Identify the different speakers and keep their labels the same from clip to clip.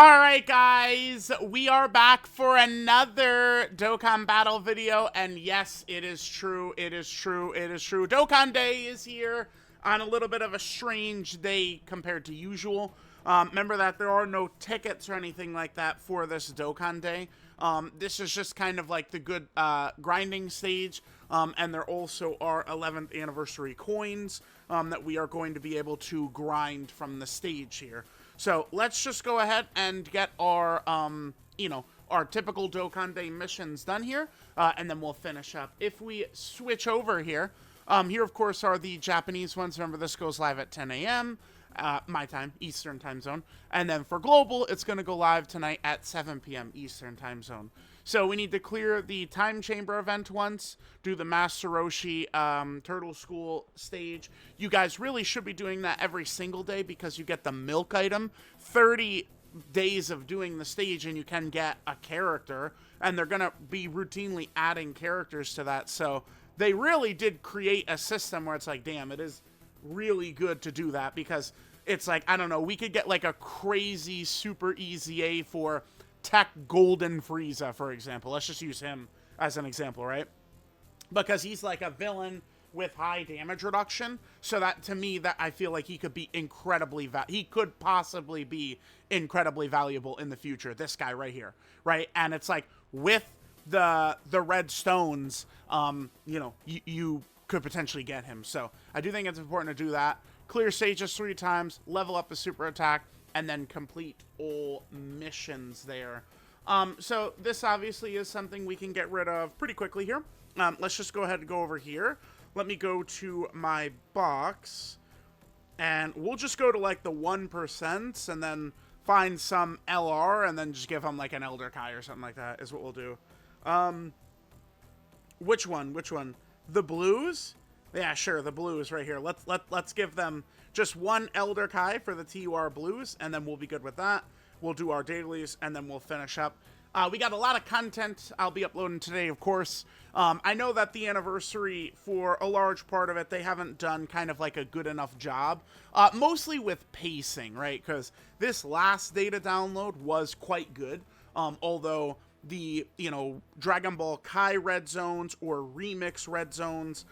Speaker 1: Alright guys, we are back for another Dokkan battle video, and yes, it is true, it is true, it is true. Dokkan Day is here on a little bit of a strange day compared to usual. Remember that there are no tickets or anything like that for this Dokkan Day. This is just kind of like the good grinding stage, and there also are 11th anniversary coins that we are going to be able to grind from the stage here. So let's just go ahead and get our, our typical Dokkan Day missions done here, and then we'll finish up. If we switch over here, here of course are the Japanese ones. Remember, this goes live at 10 a.m. My time, Eastern time zone. And then for global, it's going to go live tonight at 7 p.m. Eastern time zone. So we need to clear the Time Chamber event once, do the Master Roshi Turtle School stage. You guys really should be doing that every single day because you get the milk item. 30 days of doing the stage and you can get a character, and they're going to be routinely adding characters to that. So they really did create a system where it's like, damn, it is really good to do that, because it's like, I don't know, we could get like a crazy super EZA for Tech Golden Frieza, for example. Let's just use him as an example, right? Because he's like a villain with high damage reduction, so that, to me, that I feel like he could be he could possibly be incredibly valuable in the future. This guy right here, right? And it's like, with the red stones, you could potentially get him. So I do think it's important to do that. Clear stages 3 times, level up the super attack, and then complete all missions there. So this obviously is something we can get rid of pretty quickly here. Let's just go ahead and go over here. Let me go to my box, and we'll just go to like the 1% and then find some LR and then just give him like an Elder Kai or something like that is what we'll do. Which one? The blues? Yeah, sure, the blues right here. Let's give them just one Elder Kai for the TUR blues, and then we'll be good with that. We'll do our dailies, and then we'll finish up. We got a lot of content I'll be uploading today, of course. I know that the anniversary, for a large part of it, they haven't done kind of like a good enough job. Mostly with pacing, right? Because this last data download was quite good, although the, Dragon Ball Kai red zones or remix red zones,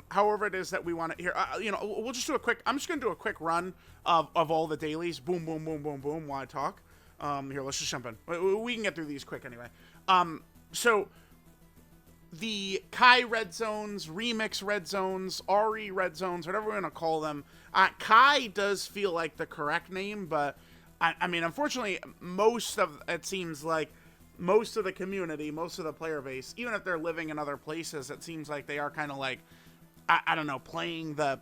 Speaker 1: however it is that we want it here, we'll just do I'm just going to do a quick run of all the dailies. Boom, boom, boom, boom, boom, while I talk. Here, let's just jump in. We can get through these quick anyway. So the Kai red zones, remix red zones, RE red zones, whatever we're going to call them. Kai does feel like the correct name, but I mean, unfortunately, it seems like most of the community, most of the player base, even if they're living in other places, it seems like they are kind of like, I don't know, playing the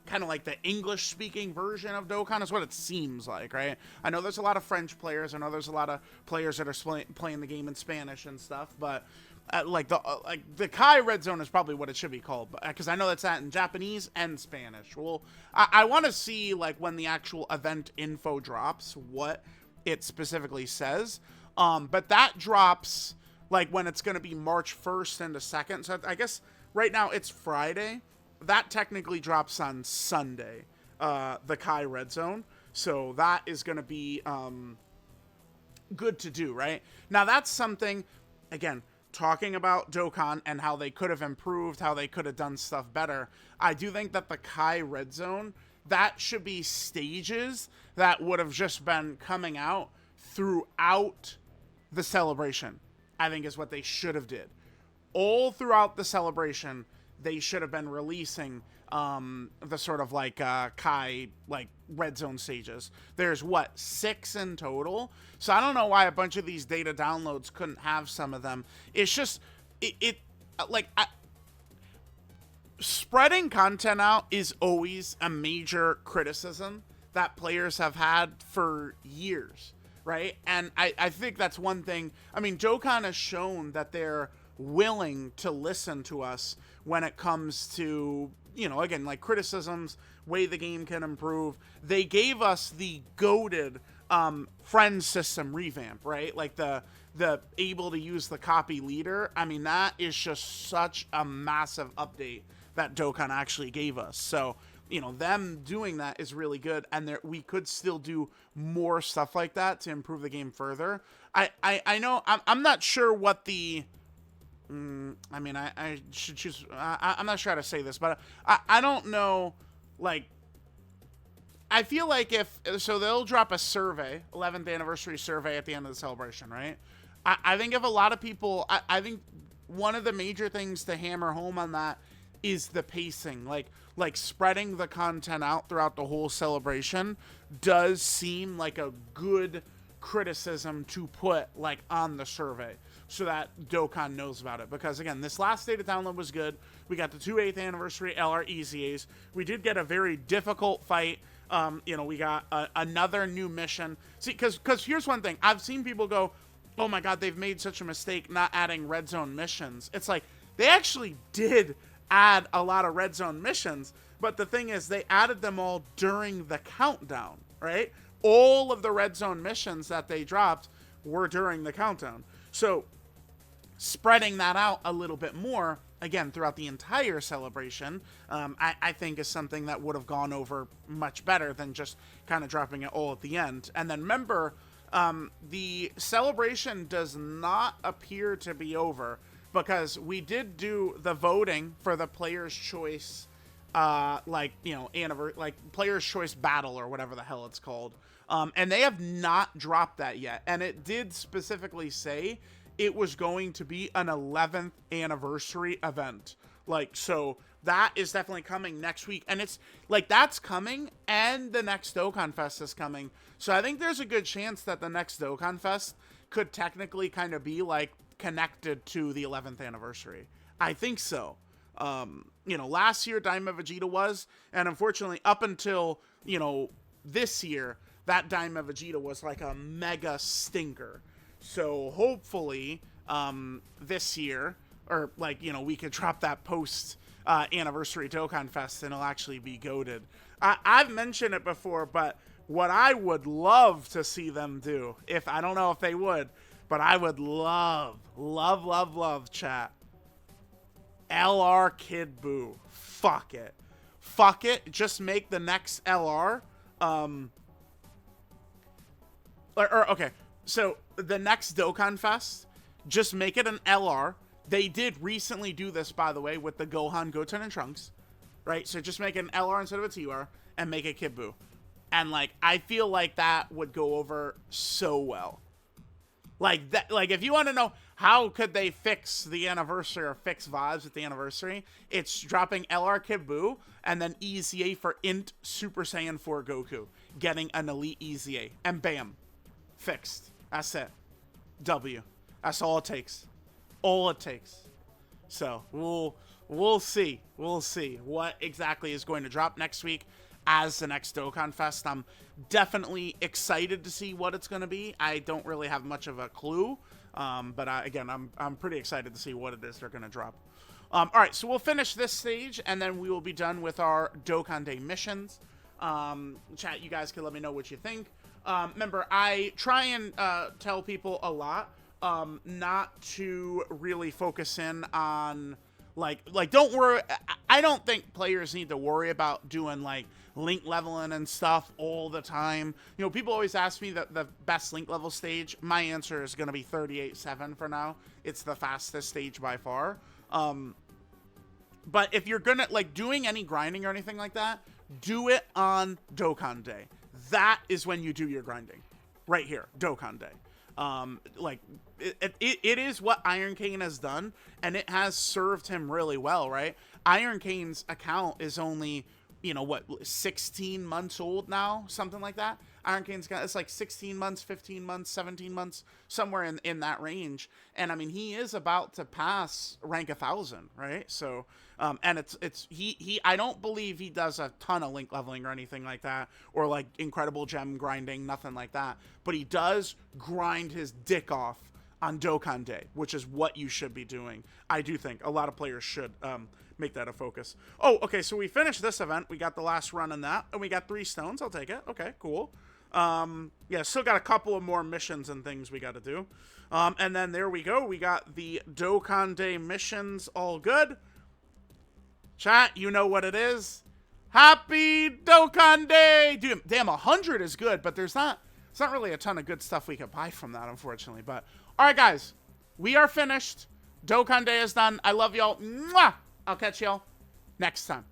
Speaker 1: kind of like the English-speaking version of Dokkan is what it seems like, right? I know there's a lot of French players. I know there's a lot of players that are playing the game in Spanish and stuff, but the Kai Red Zone is probably what it should be called, because I know that's that in Japanese and Spanish. Well, I want to see, like, when the actual event info drops, what it specifically says. But that drops, like, when it's going to be March 1st and the 2nd. So I guess right now it's Friday. That technically drops on Sunday, the Kai Red Zone. So that is going to be good to do, right? Now, that's something, again, talking about Dokkan and how they could have improved, how they could have done stuff better. I do think that the Kai Red Zone, that should be stages that would have just been coming out throughout the celebration, I think, is what they should have did. All throughout the celebration, they should have been releasing the sort of like Kai like red zone stages. There's 6 in total, so I don't know why a bunch of these data downloads couldn't have some of them. It's just spreading content out is always a major criticism that players have had for years, right? And I think that's one thing. I mean, Dokkan has shown that they're willing to listen to us when it comes to, again, like criticisms, way the game can improve. They gave us the goated friend system revamp, right? Like the able to use the copy leader. I mean, that is just such a massive update that Dokkan actually gave us. So you know, them doing that is really good, and we could still do more stuff like that to improve the game further. I know I'm not sure what the I mean, I should choose. I'm not sure how to say this, but I don't know. Like, I feel like if so, they'll drop a survey, 11th anniversary survey at the end of the celebration, right? I think if a lot of people, I think one of the major things to hammer home on that is the pacing. Like spreading the content out throughout the whole celebration does seem like a good criticism to put like on the survey so that Dokkan knows about it. Because again, this last day to download was good. We got the 8th anniversary LR EZAs. We did get a very difficult fight. You know, we got another new mission. See, because here's one thing. I've seen people go, oh my god, they've made such a mistake not adding red zone missions. It's like, they actually did add a lot of red zone missions, but the thing is, they added them all during the countdown, right? All of the red zone missions that they dropped were during the countdown. So, spreading that out a little bit more, again, throughout the entire celebration, I think is something that would have gone over much better than just kind of dropping it all at the end. And then remember, the celebration does not appear to be over, because we did do the voting for the Player's Choice, like, you know, like Player's Choice Battle or whatever the hell it's called. And they have not dropped that yet. And it did specifically say it was going to be an 11th anniversary event. Like, so that is definitely coming next week. And it's like, that's coming, and the next Dokkan Fest is coming. So I think there's a good chance that the next Dokkan Fest could technically kind of be like connected to the 11th anniversary. I think so. You know, last year Daima Vegeta was, and unfortunately up until, you know, this year, that Daima Vegeta was like a mega stinker. So hopefully, this year, or like, you know, we could drop that post anniversary Dokkan Fest and it'll actually be goated. I've mentioned it before, but what I would love to see them do, if I don't know if they would, but I would love, chat, LR Kid Buu. Fuck it. Fuck it. Just make the next LR, okay, so the next Dokkan Fest, just make it an LR. They did recently do this, by the way, with the Gohan, Goten, and Trunks, right? So just make it an LR instead of a TR, and make it Kid Buu. And, like, I feel like that would go over so well. Like, that, like, if you want to know how could they fix the anniversary or fix vibes at the anniversary, it's dropping LR Kid Buu and then EZA for Int Super Saiyan 4 Goku, getting an Elite EZA, and bam, fixed. That's it. W. That's all it takes. All it takes. So we'll see. We'll see what exactly is going to drop next week as the next Dokkan Fest. I'm definitely excited to see what it's going to be. I don't really have much of a clue, but again, I'm pretty excited to see what it is they're going to drop. All right, so we'll finish this stage, and then we will be done with our Dokkan Day missions. Chat, you guys can let me know what you think. Remember, I try and tell people a lot not to really focus in on, like don't worry. I don't think players need to worry about doing, like, link leveling and stuff all the time. You know, people always ask me the best link level stage. My answer is going to be 38-7 for now. It's the fastest stage by far. But if you're going to, like, doing any grinding or anything like that, do it on Dokkan Day. That is when you do your grinding. Right here, Dokkan Day. Like, it is what Iron Cane has done, and it has served him really well, right? Iron Cane's account is only, you know, what, 16 months old now? Something like that. Iron Cane's got, it's like 16 months, 15 months, 17 months, somewhere in that range. And I mean, he is about to pass rank 1,000, right? So, and he I don't believe he does a ton of link leveling or anything like that, or like incredible gem grinding, nothing like that. But he does grind his dick off on Dokkan Day, which is what you should be doing. I do think a lot of players should make that a focus. Oh, okay, so we finished this event. We got the last run in that, and we got 3 stones. I'll take it. Okay, cool. Yeah, still got a couple of more missions and things we got to do. And then there we go. We got the Dokkan Day missions all good. Chat, you know what it is. Happy Dokkan Day! Dude, damn, 100 is good, but it's not really a ton of good stuff we could buy from that, unfortunately. But, all right, guys. We are finished. Dokkan Day is done. I love y'all. Mwah! I'll catch y'all next time.